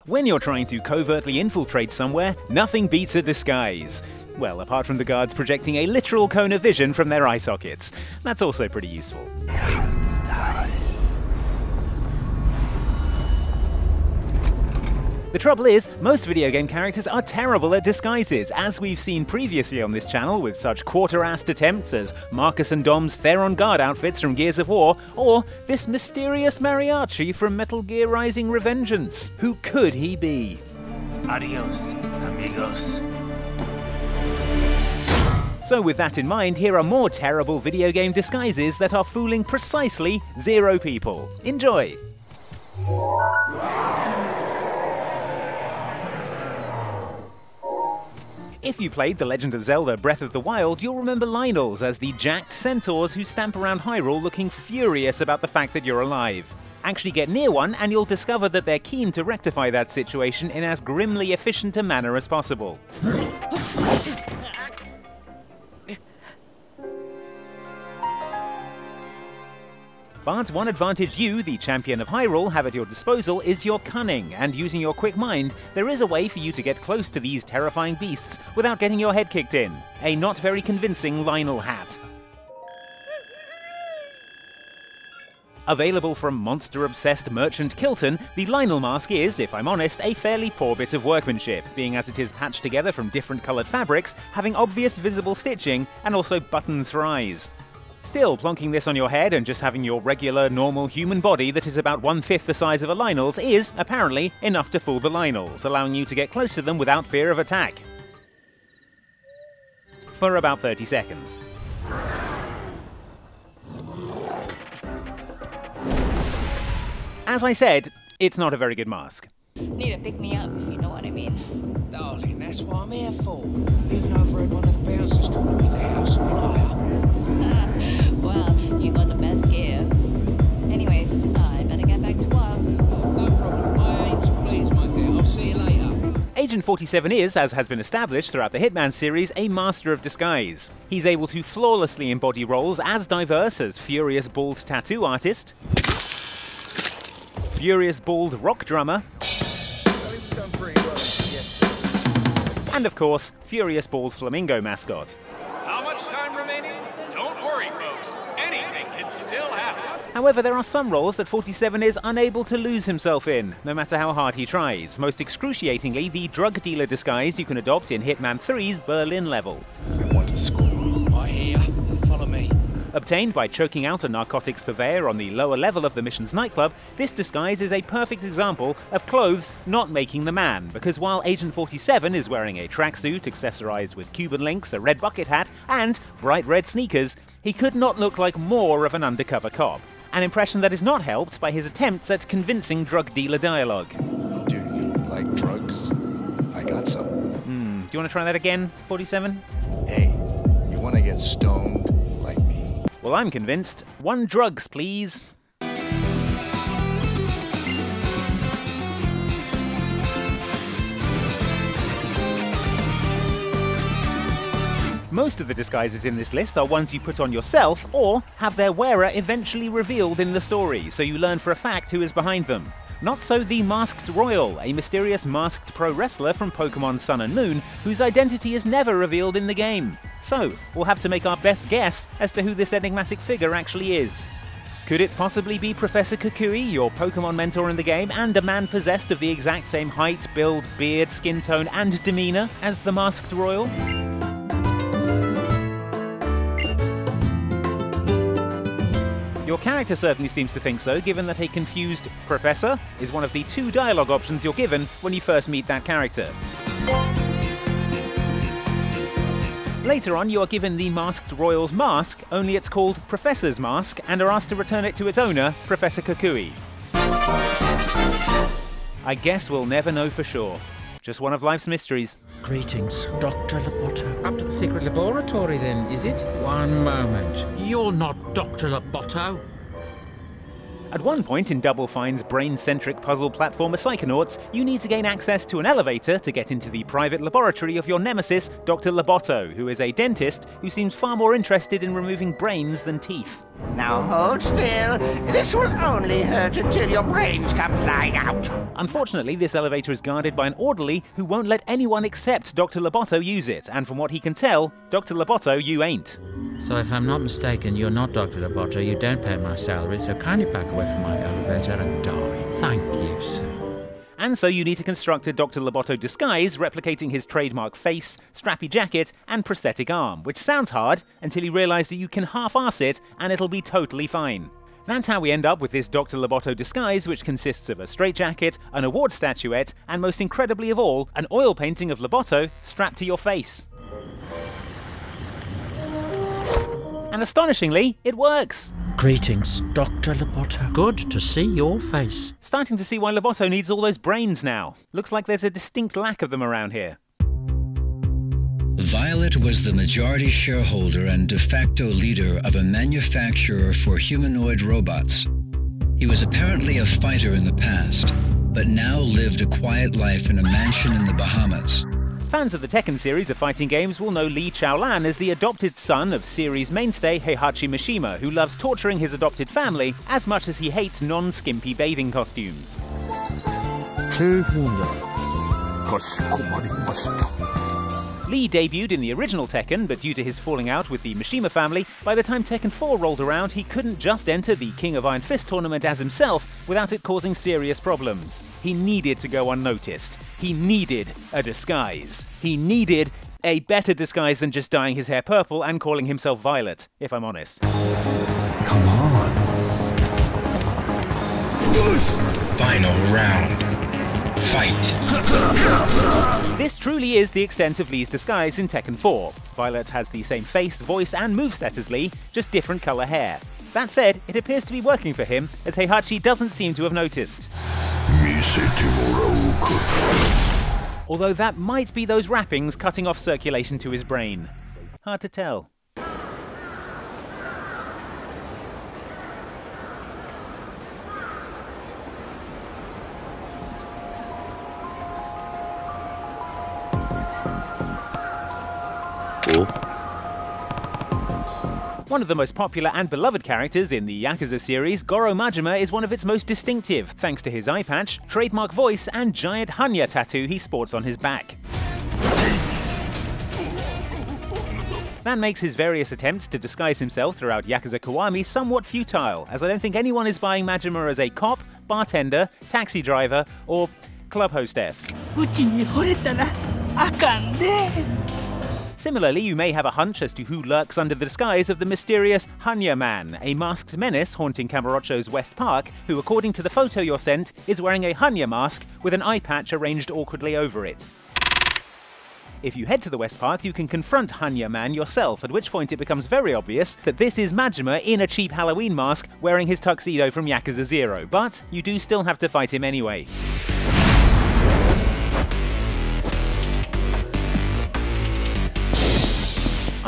When you're trying to covertly infiltrate somewhere, nothing beats a disguise. Well, apart from the guards projecting a literal cone of vision from their eye sockets. That's also pretty useful. The trouble is, most video game characters are terrible at disguises, as we've seen previously on this channel with such quarter-assed attempts as Marcus and Dom's Theron Guard outfits from Gears of War, or this mysterious mariachi from Metal Gear Rising: Revengeance. Who could he be? Adios, amigos. So with that in mind, here are more terrible video game disguises that are fooling precisely 0 people. Enjoy! If you played The Legend of Zelda Breath of the Wild, you'll remember Lionels as the jacked centaurs who stamp around Hyrule looking furious about the fact that you're alive. Actually get near one and you'll discover that they're keen to rectify that situation in as grimly efficient a manner as possible. But one advantage you, the champion of Hyrule, have at your disposal is your cunning, and using your quick mind, there is a way for you to get close to these terrifying beasts without getting your head kicked in. A not very convincing Lionel hat. Available from monster-obsessed merchant Kilton, the Lionel Mask is, if I'm honest, a fairly poor bit of workmanship, being as it is patched together from different coloured fabrics, having obvious visible stitching, and also buttons for eyes. Still, plonking this on your head and just having your regular, normal human body that is about 1/5 the size of a Lionel's is, apparently, enough to fool the Lionels, allowing you to get close to them without fear of attack. For about 30 seconds. As I said, it's not a very good mask. Need to pick me up, if you know what I mean. Darling, that's what I'm here for. Even overheard one of the bouncers calling me the house supplier. Well, you got the best gear. Anyways, I better get back to work. No problem. I ain't to please, my dear. I'll see you later. Agent 47 is, as has been established throughout the Hitman series, a master of disguise. He's able to flawlessly embody roles as diverse as Furious Bald Tattoo Artist, Furious Bald Rock Drummer, and of course, Furious Bald Flamingo Mascot. How much time remaining? Don't worry, folks. Anything can still happen. However, there are some roles that 47 is unable to lose himself in, no matter how hard he tries. Most excruciatingly, the drug dealer disguise you can adopt in Hitman 3's Berlin level. I want to score. I hear. Follow me. Obtained by choking out a narcotics purveyor on the lower level of the mission's nightclub, this disguise is a perfect example of clothes not making the man, because while Agent 47 is wearing a tracksuit accessorized with Cuban links, a red bucket hat, and bright red sneakers, he could not look like more of an undercover cop. An impression that is not helped by his attempts at convincing drug dealer dialogue. Do you like drugs? I got some. Do you want to try that again, 47? Hey, you want to get stoned like me? Well, I'm convinced. 1 drugs, please. Most of the disguises in this list are ones you put on yourself or have their wearer eventually revealed in the story, so you learn for a fact who is behind them. Not so the Masked Royal, a mysterious masked pro wrestler from Pokemon Sun and Moon, whose identity is never revealed in the game. So, we'll have to make our best guess as to who this enigmatic figure actually is. Could it possibly be Professor Kukui, your Pokemon mentor in the game, and a man possessed of the exact same height, build, beard, skin tone, and demeanor as the Masked Royal? Your character certainly seems to think so, given that a confused professor is one of the 2 dialogue options you're given when you first meet that character. Later on, you are given the Masked Royal's mask, only it's called Professor's Mask, and are asked to return it to its owner, Professor Kukui. I guess we'll never know for sure. Just one of life's mysteries. Greetings, Dr. Lobato. Up to the secret laboratory then, is it? One moment. You're not Dr. Lobato. At one point in Double Fine's brain-centric puzzle platformer Psychonauts, you need to gain access to an elevator to get into the private laboratory of your nemesis, Dr. Lobato, who is a dentist who seems far more interested in removing brains than teeth. Now hold still. This will only hurt until your brains come flying out. Unfortunately, this elevator is guarded by an orderly who won't let anyone except Dr. Lobato use it, and from what he can tell, Dr. Lobato, you ain't. So if I'm not mistaken, you're not Dr. Lobato, you don't pay my salary, so kindly back away from my elevator and die. Thank you, sir. And so you need to construct a Dr. Lobato disguise replicating his trademark face, strappy jacket, and prosthetic arm, which sounds hard until you realise that you can half-arse it and it'll be totally fine. That's how we end up with this Dr. Lobato disguise, which consists of a straitjacket, an award statuette, and most incredibly of all, an oil painting of Lobato strapped to your face. And astonishingly, it works! Greetings, Dr. Lobato. Good to see your face. Starting to see why Lobato needs all those brains now. Looks like there's a distinct lack of them around here. Violet was the majority shareholder and de facto leader of a manufacturer for humanoid robots. He was apparently a fighter in the past, but now lived a quiet life in a mansion in the Bahamas. Fans of the Tekken series of fighting games will know Lee Chaolan as the adopted son of series mainstay Heihachi Mishima, who loves torturing his adopted family as much as he hates non-skimpy bathing costumes. Lee debuted in the original Tekken, but due to his falling out with the Mishima family, by the time Tekken 4 rolled around, he couldn't just enter the King of Iron Fist tournament as himself without it causing serious problems. He needed to go unnoticed. He needed a disguise. He needed a better disguise than just dyeing his hair purple and calling himself Violet, if I'm honest. Come on. Final round. Fight. This truly is the extent of Lee's disguise in Tekken 4. Violet has the same face, voice, and moveset as Lee, just different colour hair. That said, it appears to be working for him, as Heihachi doesn't seem to have noticed. Although that might be those wrappings cutting off circulation to his brain. Hard to tell. One of the most popular and beloved characters in the Yakuza series, Goro Majima is one of its most distinctive, thanks to his eye patch, trademark voice, and giant Hanya tattoo he sports on his back. That makes his various attempts to disguise himself throughout Yakuza Kiwami somewhat futile, as I don't think anyone is buying Majima as a cop, bartender, taxi driver, or club hostess. Similarly, you may have a hunch as to who lurks under the disguise of the mysterious Hanya Man, a masked menace haunting Kamurocho's West Park, who, according to the photo you're sent, is wearing a Hanya mask with an eye patch arranged awkwardly over it. If you head to the West Park, you can confront Hanya Man yourself, at which point it becomes very obvious that this is Majima in a cheap Halloween mask wearing his tuxedo from Yakuza 0, but you do still have to fight him anyway.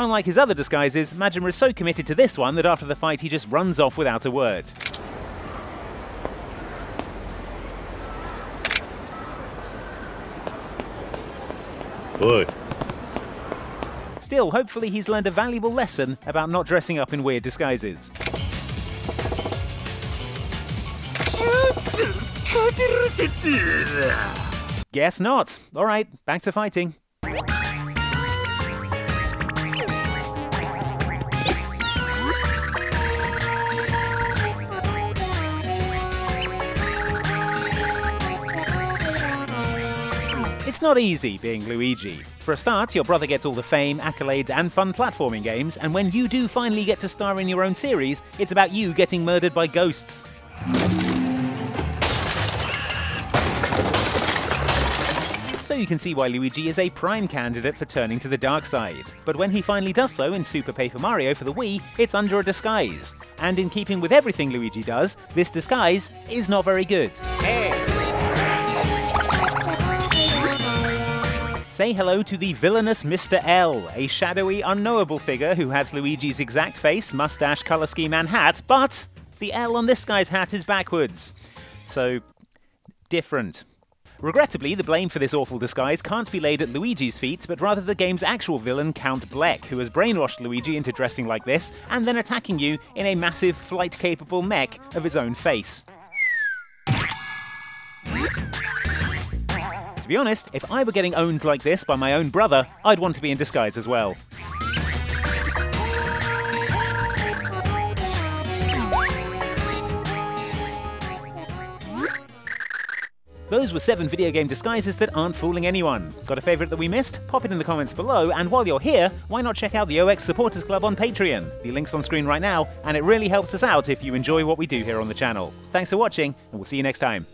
Unlike his other disguises, Majima is so committed to this one that after the fight he just runs off without a word. Oi. Still, hopefully he's learned a valuable lesson about not dressing up in weird disguises. Guess not. Alright, back to fighting. It's not easy being Luigi. For a start, your brother gets all the fame, accolades, and fun platforming games, and when you do finally get to star in your own series, it's about you getting murdered by ghosts. So you can see why Luigi is a prime candidate for turning to the dark side. But when he finally does so in Super Paper Mario for the Wii, it's under a disguise. And in keeping with everything Luigi does, this disguise is not very good. Say hello to the villainous Mr. L, a shadowy, unknowable figure who has Luigi's exact face, mustache, colour scheme and hat, but the L on this guy's hat is backwards. So, different. Regrettably, the blame for this awful disguise can't be laid at Luigi's feet, but rather the game's actual villain, Count Bleck, who has brainwashed Luigi into dressing like this and then attacking you in a massive flight-capable mech of his own face. To be honest, if I were getting owned like this by my own brother, I'd want to be in disguise as well. Those were 7 video game disguises that aren't fooling anyone. Got a favourite that we missed? Pop it in the comments below, and while you're here, why not check out the OX Supporters Club on Patreon? The link's on screen right now, and it really helps us out if you enjoy what we do here on the channel. Thanks for watching, and we'll see you next time.